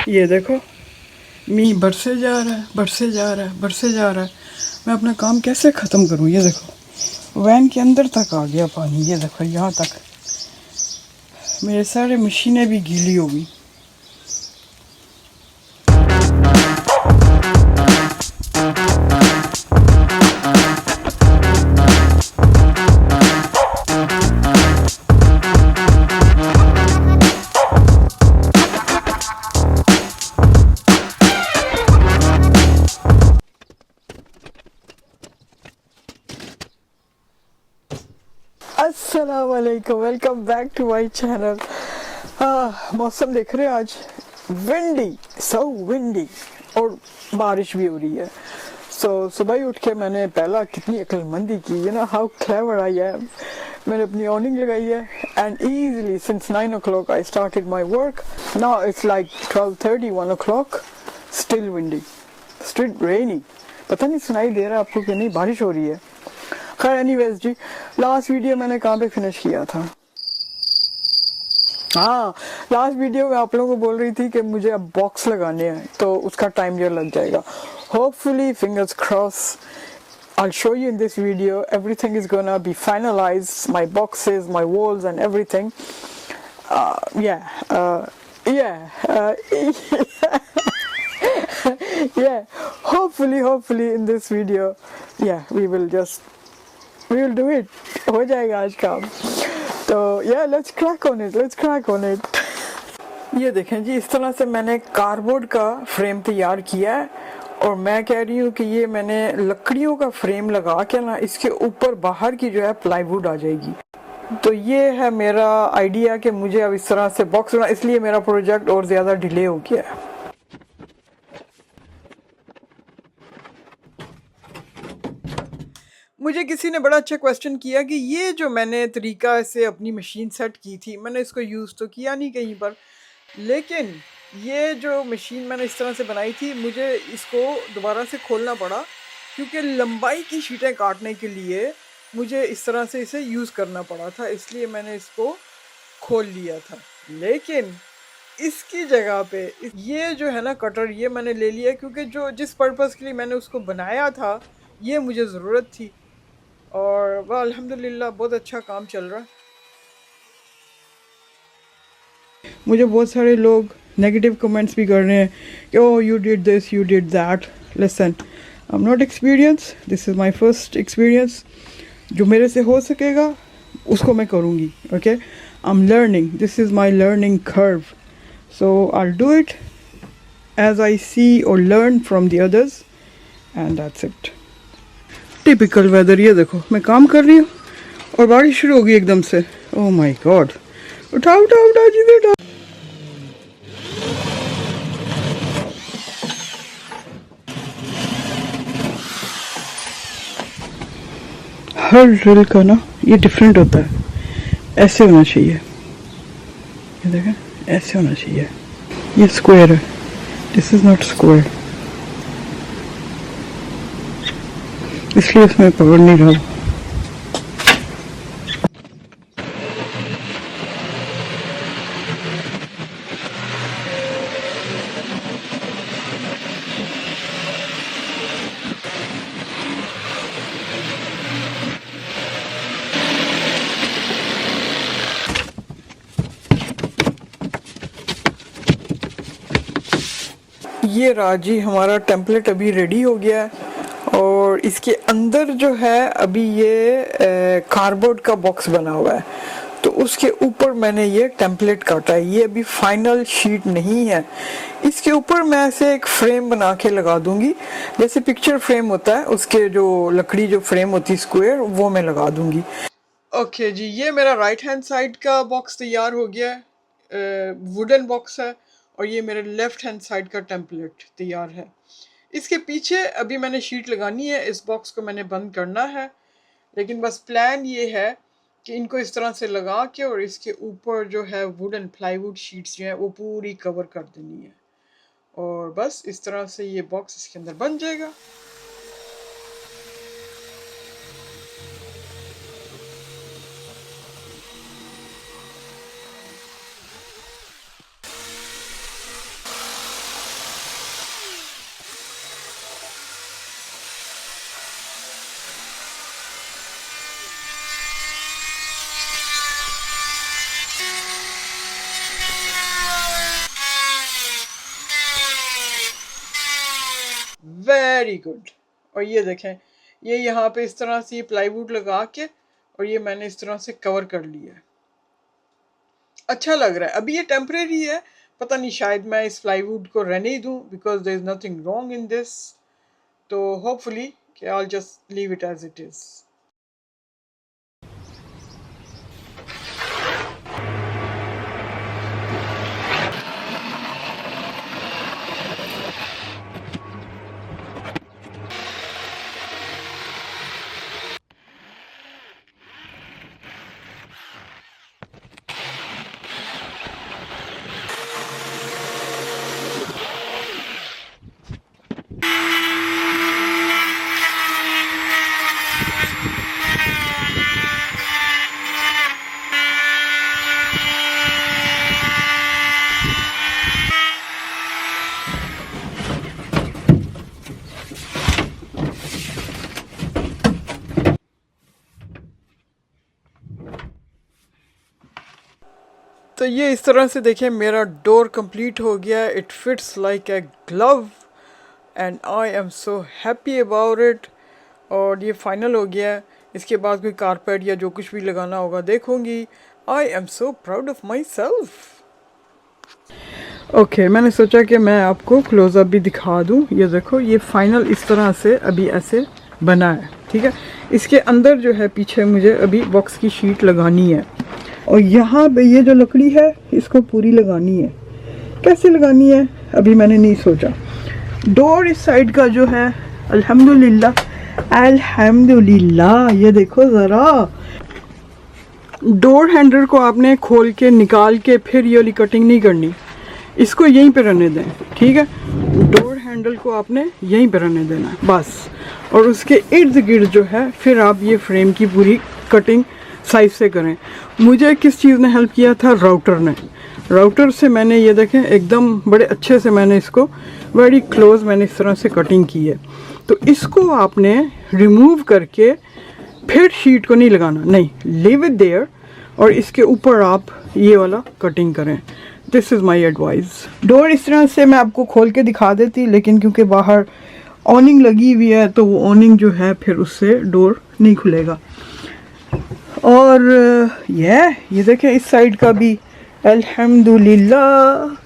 ये देखो, मी बरसे जा रहा है, बरसे जा रहा है, बरसे जा रहा है। मैं अपना काम कैसे ख़त्म करूँ? ये देखो, वैन के अंदर तक आ गया पानी। ये देखो, यहाँ तक मेरे सारे मशीनें भी गीली हो गई। अस्सलाम वालेकुम, welcome back to my channel. मौसम देख रहे हैं आज, विंडी, सो विंडी, और बारिश भी हो रही है। सुबह ही उठ के मैंने पहला कितनी अक्लमंदी की, you know how clever I am. मैंने अपनी ऑर्निंग लगाई है and easily since 9 o'clock I started my work. Now it's like 12:30, 1 o'clock, still windy, still rainy. पता नहीं सुनाई दे रहा आपको कि नहीं, बारिश हो रही है। खैर एनीवेज जी, लास्ट वीडियो मैंने कहाँ पे फिनिश किया था? हाँ, लास्ट वीडियो में आप लोगों को बोल रही थी कि मुझे अब बॉक्स लगाने हैं, तो उसका टाइम जो लग जाएगा। Hopefully, fingers cross, I'll show you in this video. Everything is gonna be finalized, my boxes, my walls and everything. Yeah, hopefully in this video, yeah, we will do it. हो जाएगा आज काम। तो yeah, let's crack on it. ये देखें जी, इस तरह से मैंने कार्डबोर्ड का फ्रेम तैयार किया है, और मैं कह रही हूँ कि ये मैंने लकड़ियों का फ्रेम लगा के ना, इसके ऊपर बाहर की जो है प्लाईवुड आ जाएगी। तो ये है मेरा आइडिया कि मुझे अब इस तरह से बॉक्स बना, इसलिए मेरा प्रोजेक्ट और ज़्यादा डिले हो गया है। मुझे किसी ने बड़ा अच्छा क्वेश्चन किया कि ये जो मैंने तरीका से अपनी मशीन सेट की थी, मैंने इसको यूज़ तो किया नहीं कहीं पर, लेकिन ये जो मशीन मैंने इस तरह से बनाई थी, मुझे इसको दोबारा से खोलना पड़ा, क्योंकि लंबाई की शीटें काटने के लिए मुझे इस तरह से इसे यूज़ करना पड़ा था, इसलिए मैंने इसको खोल लिया था। लेकिन इसकी जगह पे ये जो है ना कटर, ये मैंने ले लिया क्योंकि जो जिस पर्पज़ के लिए मैंने उसको बनाया था, ये मुझे ज़रूरत थी, और वह अल्हम्दुलिल्लाह बहुत अच्छा काम चल रहा है। मुझे बहुत सारे लोग नेगेटिव कमेंट्स भी कर रहे हैं कि oh you did this, you did that. Listen, I am not experience, this is my first experience. जो मेरे से हो सकेगा उसको मैं करूँगी। Okay, I am learning, this is my learning curve, so I will do it as I see और learn from the others, and that's it. Typical weather, ये देखो मैं काम कर रही हूँ और बारिश शुरू हो गई एकदम से। ओह माय गॉड, उठाओ उठाओ उठाओ जी, उठाओ। हर ड्रिल का ना ये डिफरेंट होता है, ऐसे होना चाहिए, ये देखें, ऐसे होना चाहिए। ये स्क्वायर है, दिस इज नॉट स्क्वायर, इसलिए इसमें पकड़ नहीं रहा। ये राजी हमारा टेम्पलेट अभी रेडी हो गया है, और इसके अंदर जो है अभी ये कार्डबोर्ड का बॉक्स बना हुआ है, तो उसके ऊपर मैंने ये टेम्पलेट काटा है। ये अभी फाइनल शीट नहीं है, इसके ऊपर मैं ऐसे एक फ्रेम बना के लगा दूंगी, जैसे पिक्चर फ्रेम होता है, उसके जो लकड़ी जो फ्रेम होती है स्क्वायर, वो मैं लगा दूंगी। ओके जी, ये मेरा राइट हैंड साइड का बॉक्स तैयार हो गया है, वुडन बॉक्स है, और ये मेरे लेफ्ट हैंड साइड का टेम्पलेट तैयार है। इसके पीछे अभी मैंने शीट लगानी है, इस बॉक्स को मैंने बंद करना है, लेकिन बस प्लान ये है कि इनको इस तरह से लगा के और इसके ऊपर जो है वुडन प्लाईवुड शीट्स जो है वो पूरी कवर कर देनी है, और बस इस तरह से ये बॉक्स इसके अंदर बन जाएगा। Very good. और ये देखें, ये यहाँ पे इस तरह से ये प्लाईवुड लगा के और ये मैंने इस तरह से कवर कर लिया है। अच्छा लग रहा है। अभी ये टेम्परेरी है, पता नहीं शायद मैं इस प्लाईवुड को रहने ही दूँ, because there is nothing wrong in this. तो hopefully I will just leave it as it is. तो ये इस तरह से देखें, मेरा डोर कंप्लीट हो गया। It fits like a glove and I am so happy about it. और ये फाइनल हो गया है। इसके बाद कोई कारपेट या जो कुछ भी लगाना होगा देखूंगी। I am so proud of my self. Okay, मैंने सोचा कि मैं आपको क्लोज़अप भी दिखा दूं। ये देखो, ये फाइनल इस तरह से अभी ऐसे बना है, ठीक है। इसके अंदर जो है पीछे मुझे अभी बॉक्स की शीट लगानी है, और यहाँ पे ये जो लकड़ी है इसको पूरी लगानी है। कैसे लगानी है अभी मैंने नहीं सोचा। डोर इस साइड का जो है, अल्हम्दुलिल्लाह अल्हम्दुलिल्लाह, ये देखो ज़रा, डोर हैंडल को आपने खोल के निकाल के फिर ये वाली कटिंग नहीं करनी, इसको यहीं पे रहने दें, ठीक है। डोर हैंडल को आपने यहीं पे रहने देना बस। और उसके इर्द गिर्द जो है फिर आप ये फ्रेम की पूरी कटिंग साइज से करें। मुझे किस चीज़ ने हेल्प किया था? राउटर ने। राउटर से मैंने ये देखें एकदम बड़े अच्छे से मैंने इसको वेरी क्लोज मैंने इस तरह से कटिंग की है। तो इसको आपने रिमूव करके फिर शीट को नहीं लगाना, नहीं, लीव इट देयर, और इसके ऊपर आप ये वाला कटिंग करें। This is my advice. Door इस तरह से मैं आपको खोल के दिखा देती, लेकिन क्योंकि बाहर ऑनिंग लगी हुई है तो वो ऑनिंग जो है फिर उससे डोर नहीं खुलेगा। और ये देखें, इस साइड का भी अल्हम्दुलिल्लाह,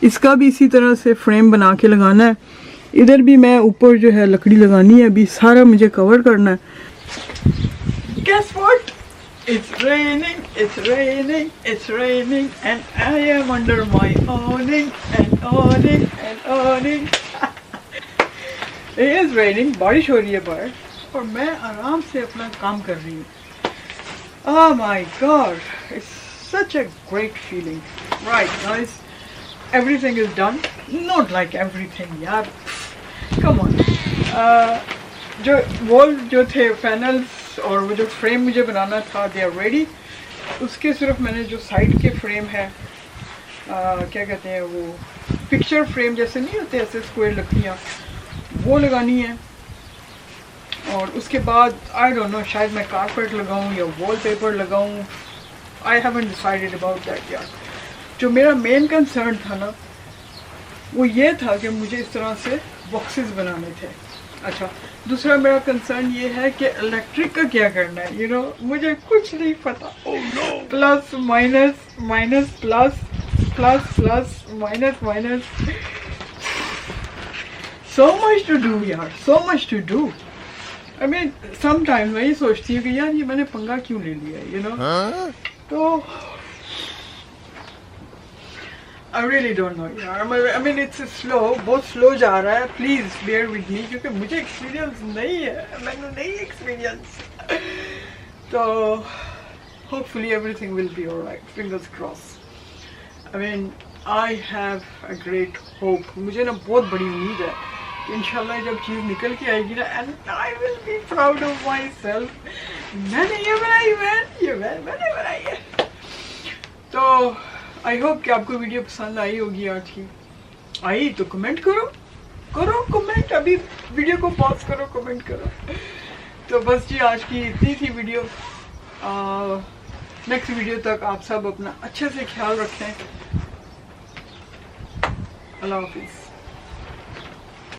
इसका भी इसी तरह से फ्रेम बना के लगाना है। इधर भी मैं ऊपर जो है लकड़ी लगानी है, अभी सारा मुझे कवर करना है। Guess what? It's raining, it's raining, it's raining, and I am under my awning and awning and awning. It is raining, बारिश हो रही है बाहर, और मैं आराम से अपना काम कर रही हूँ। Oh my God, it's such a great feeling. Right, guys, everything is done. Not like everything, यार. Come on. जो वॉल जो थे पैनल्स और वो जो फ्रेम मुझे बनाना था, दे आर रेडी। उसके सिर्फ मैंने जो साइड के फ्रेम है, क्या कहते हैं वो, पिक्चर फ्रेम जैसे नहीं होते ऐसे स्क्वायर लकड़ियाँ, वो लगानी है। और उसके बाद आई डोंट नो, शायद मैं कारपेट लगाऊं या वॉलपेपर लगाऊं। I haven't decided about that यार। जो मेरा मेन कंसर्न था ना, वो ये था कि मुझे इस तरह से बॉक्सेस बनाने थे। अच्छा, दूसरा मेरा कंसर्न ये है कि इलेक्ट्रिक का क्या करना है। मुझे कुछ नहीं पता। Plus minus minus plus plus plus minus minus, so much to do यार, so much to do. I mean sometimes मैं ये सोचती हूँ कि यार ये मैंने पंगा क्यों ले लिया, तो I really don't know यार। I mean it's slow, बहुत स्लो जा रहा है। प्लीज bear with me, क्योंकि मुझे एक्सपीरियंस नहीं है, मैंने नहीं एक्सपीरियंस। तो hopefully everything will be alright, fingers crossed। I mean I have a great hope। मुझे ना बहुत बड़ी उम्मीद है कि इंशाल्लाह जब चीज़ निकल के आएगी ना, and I will be proud of myself। मैंने ये मैंने बनाई है। तो आई होप कि आपको वीडियो पसंद आई होगी आज की। आई तो कमेंट करो कमेंट, अभी वीडियो को पॉज करो, कमेंट करो। तो बस जी, आज की इतनी थी वीडियो। नेक्स्ट वीडियो तक आप सब अपना अच्छे से ख्याल रखें। अल्लाह हाफिज़।